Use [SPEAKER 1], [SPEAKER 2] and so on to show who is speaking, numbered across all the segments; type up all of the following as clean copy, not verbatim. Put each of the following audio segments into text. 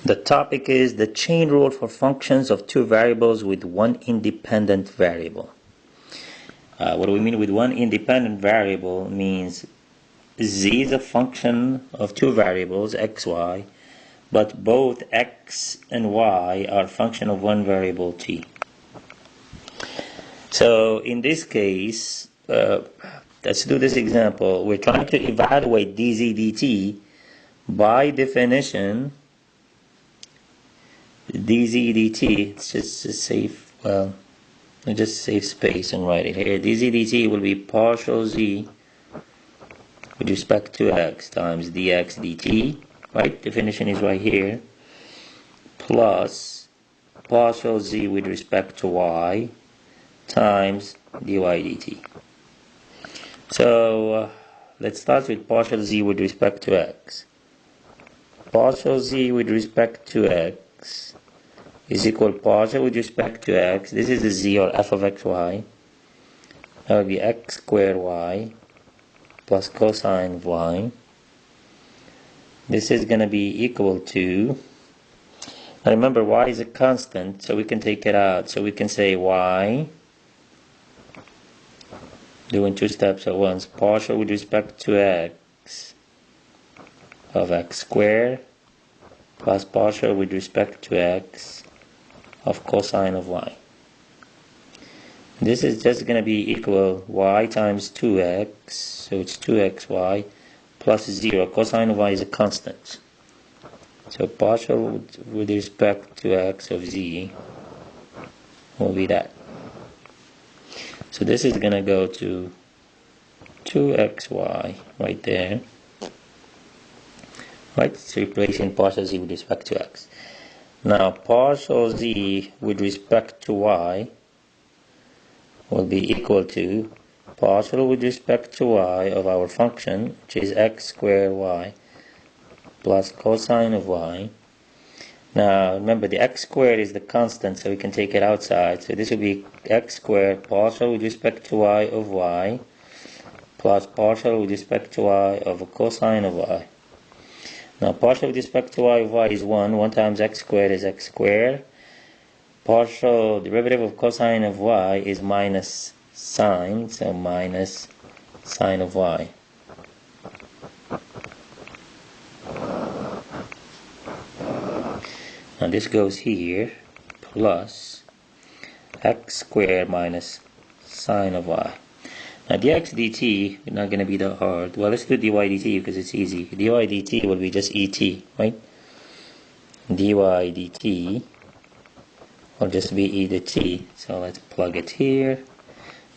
[SPEAKER 1] The topic is the chain rule for functions of two variables with one independent variable. What do we mean with one independent variable? Means z is a function of two variables, x, y, but both x and y are a function of one variable, t. So in this case, let's do this example. We're trying to evaluate dz dt. By definition, dz dt, it's just to save, well, I just save space and write it here. dz dt will be partial z with respect to x times dx dt, right? Definition is right here, plus partial z with respect to y times dy dt. So let's start with partial z with respect to x. Partial z with respect to x is equal partial with respect to x. This is the z, or f of xy. That would be x squared y plus cosine of y. This is going to be equal to, now remember, y is a constant, so we can take it out. So we can say y, doing two steps at once, partial with respect to x of x squared plus partial with respect to x of cosine of y. This is just going to be equal y times 2x, so it's 2xy plus 0. Cosine of y is a constant. So partial with respect to x of z will be that. So this is going to go to 2xy right there. Right, it's replacing partial z with respect to x. Now partial z with respect to y will be equal to partial with respect to y of our function, which is x squared y plus cosine of y. Now remember, the x squared is the constant, so we can take it outside. So this will be x squared partial with respect to y of y plus partial with respect to y of a cosine of y. Now partial with respect to y of y is 1. 1 times x squared is x squared. Partial derivative of cosine of y is minus sine, so minus sine of y. Now this goes here, plus x squared minus sine of y. Now dx dt is not going to be that hard. Well, let's do dy dt because it's easy. dy dt will be just et, right? dy dt will just be e to t. So let's plug it here.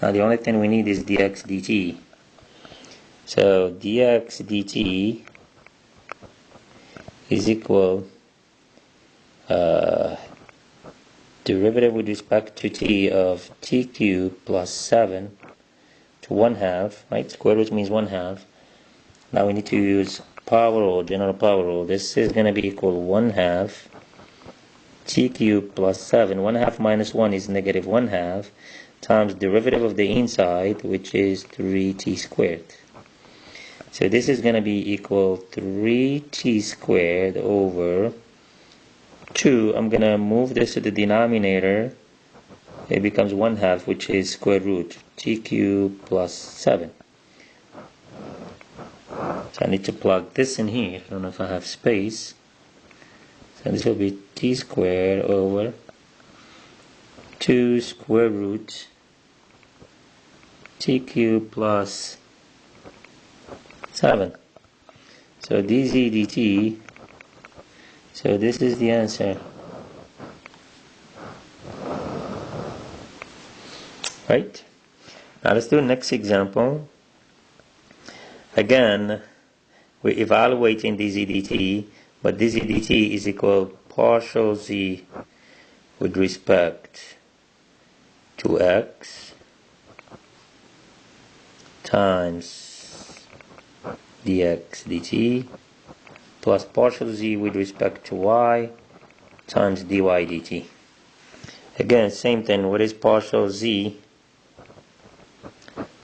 [SPEAKER 1] Now the only thing we need is dx dt. So dx dt is equal derivative with respect to t of t cubed plus 7 to 1/2, right? Square root means 1/2. Now we need to use power rule, general power rule. This is going to be equal 1/2 t cubed plus 7. 1/2 minus 1 is negative 1/2 times derivative of the inside, which is 3t squared. So this is going to be equal 3t squared over 2. I'm going to move this to the denominator. It becomes 1/2, which is square root t cubed plus 7. So I need to plug this in here. I don't know if I have space. So this will be t squared over 2 square root t cubed plus 7. So dz dt, so this is the answer. Right? Now let's do the next example. Again, we're evaluating dz dt, but dz dt is equal partial z with respect to x times dx dt plus partial z with respect to y times dy dt. Again, same thing. What is partial z?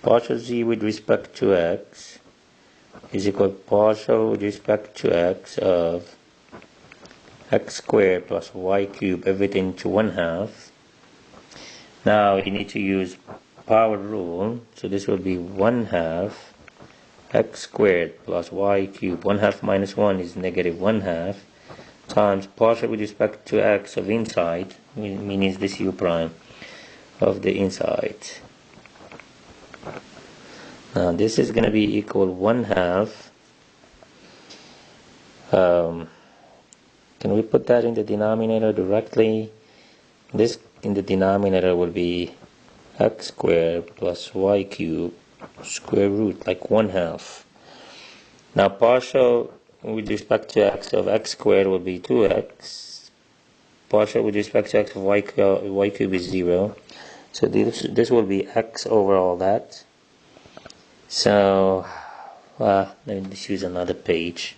[SPEAKER 1] Partial z with respect to x is equal to partial with respect to x of x squared plus y cubed, everything to 1/2. Now you need to use power rule, so this will be 1/2 x squared plus y cubed. 1/2 minus 1 is negative 1/2 times partial with respect to x of inside, meaning this u prime of the inside. Now this is going to be equal 1/2. Can we put that in the denominator directly? This in the denominator will be x squared plus y cubed square root, like 1/2. Now partial with respect to x of x squared will be 2x. Partial with respect to x of y cubed is 0. So this will be x over all that. So let me just use another page.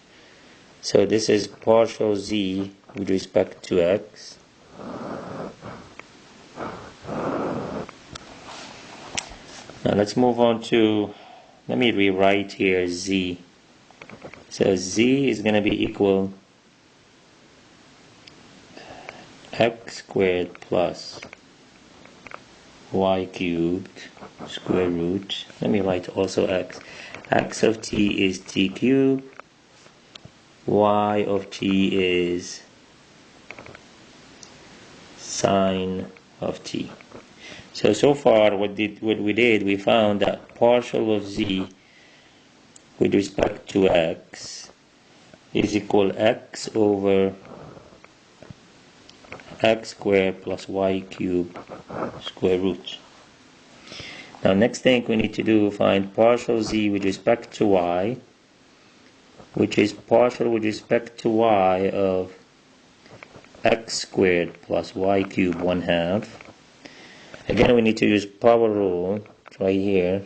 [SPEAKER 1] So this is partial z with respect to x. Now let's move on to, let me rewrite here z. So z is going to be equal x squared plus y cubed square root. Let me write also x. X of t is t cubed. Y of t is sine of t. So far what we did, we found that partial of z with respect to x is equal x over x squared plus y cubed square root. Now next thing we need to do, find partial z with respect to y, which is partial with respect to y of x squared plus y cubed 1/2. Again, we need to use power rule right here.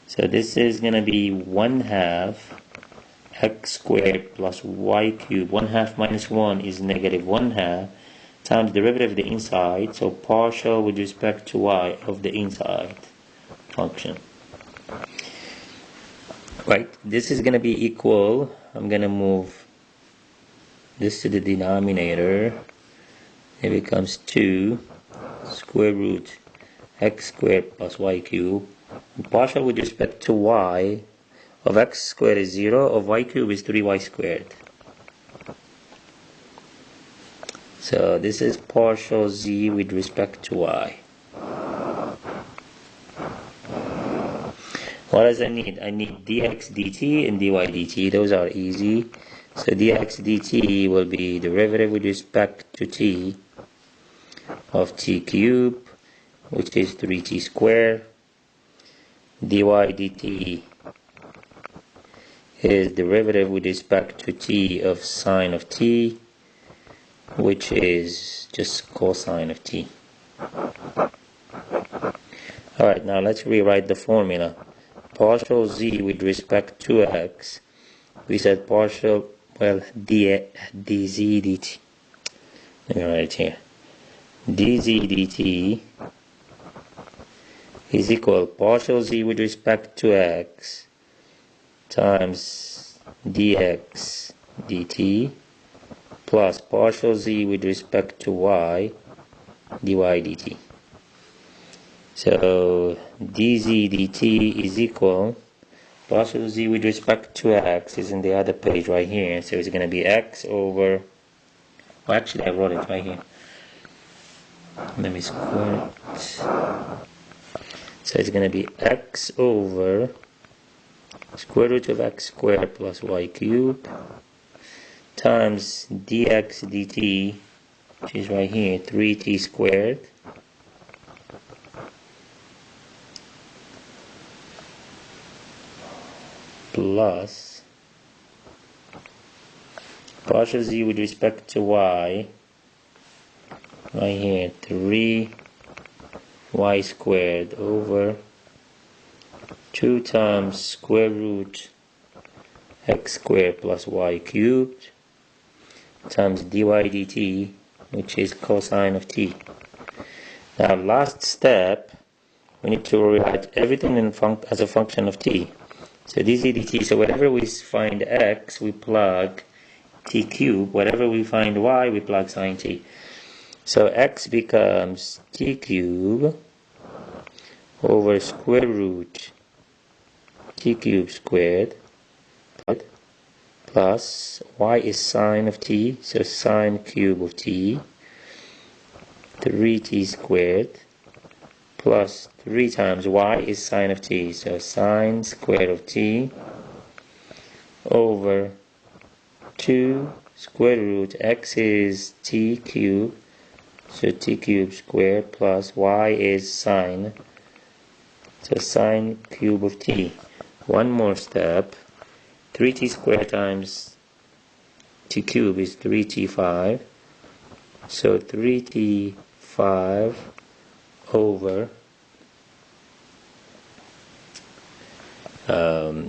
[SPEAKER 1] So this is going to be 1/2 x squared plus y cubed. 1/2 minus 1 is negative 1/2 times derivative of the inside. So partial with respect to y of the inside function. Right, this is going to be equal, I'm going to move this to the denominator. It becomes 2 square root x squared plus y cubed. Partial with respect to y of x squared is 0, of y cubed is 3y squared. So this is partial z with respect to y. What does I need? I need dx dt and dy dt. Those are easy. So dx dt will be derivative with respect to t of t cubed, which is 3t squared. Dy dt is derivative with respect to t of sine of t, which is just cosine of t. Alright, now let's rewrite the formula. Partial z with respect to x, we said partial, well, dz dt. Let me write it here. dz dt is equal partial z with respect to x times dx dt plus partial z with respect to y dy dt. So dz dt is equal, partial z with respect to x is in the other page right here, so it's going to be x over, well actually I wrote it right here. Let me square it. So it's going to be x over square root of x squared plus y cubed times dx dt, which is right here, 3t squared, plus partial z with respect to y, right here, 3y squared over 2 times square root x squared plus y cubed times dy dt, which is cosine of t. Now last step, we need to rewrite everything as a function of t. So dz dt, so whenever we find x, we plug t cubed. Whatever we find y, we plug sine t. So x becomes t cubed over square root t cubed squared plus y is sine of t, so sine cube of t, 3t squared, plus 3 times y is sine of t, so sine squared of t over 2 square root x is t cubed, so t cubed squared, plus y is sine, so sine cube of t. One more step. 3t squared times t cubed is 3t5, so 3t5 over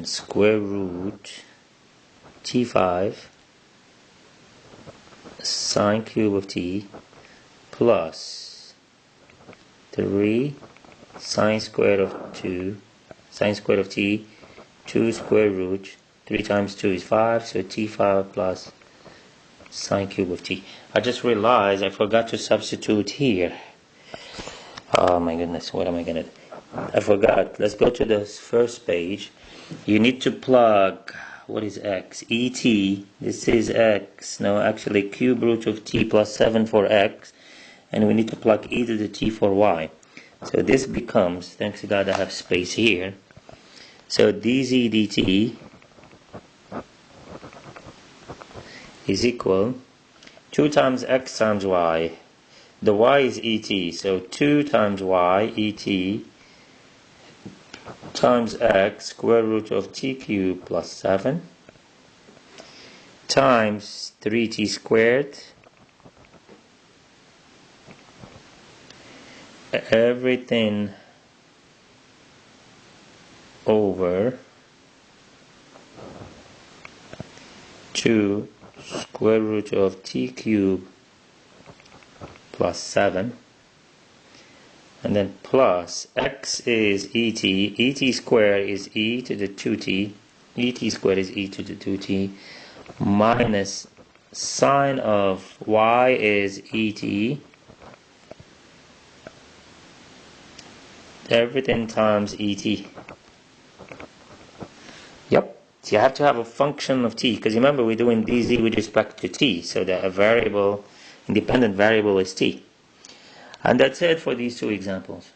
[SPEAKER 1] square root t5 sine cube of t plus 3 sine squared of 2 sine squared of t, 2 square root, 3 times 2 is 5, so t5 plus sine cube of t. I just realized I forgot to substitute here. Oh my goodness, what am I gonna do? I forgot. Let's go to the first page. You need to plug, what is x? Et, this is x. No, actually cube root of t plus 7 for x, and we need to plug e to the t for y. So this becomes, thanks to God I have space here, so dz dt is equal 2 times x times y. The y is et, so 2 times y et times x square root of t cubed plus 7 times 3t squared, everything over 2 square root of t cubed plus 7, and then plus x is et, et squared is e to the 2t, et squared is e to the 2t, minus sine of y is et, everything times et. Yep. So you have to have a function of t, because remember we're doing dz with respect to t, so that a variable, independent variable is t. And that's it for these two examples.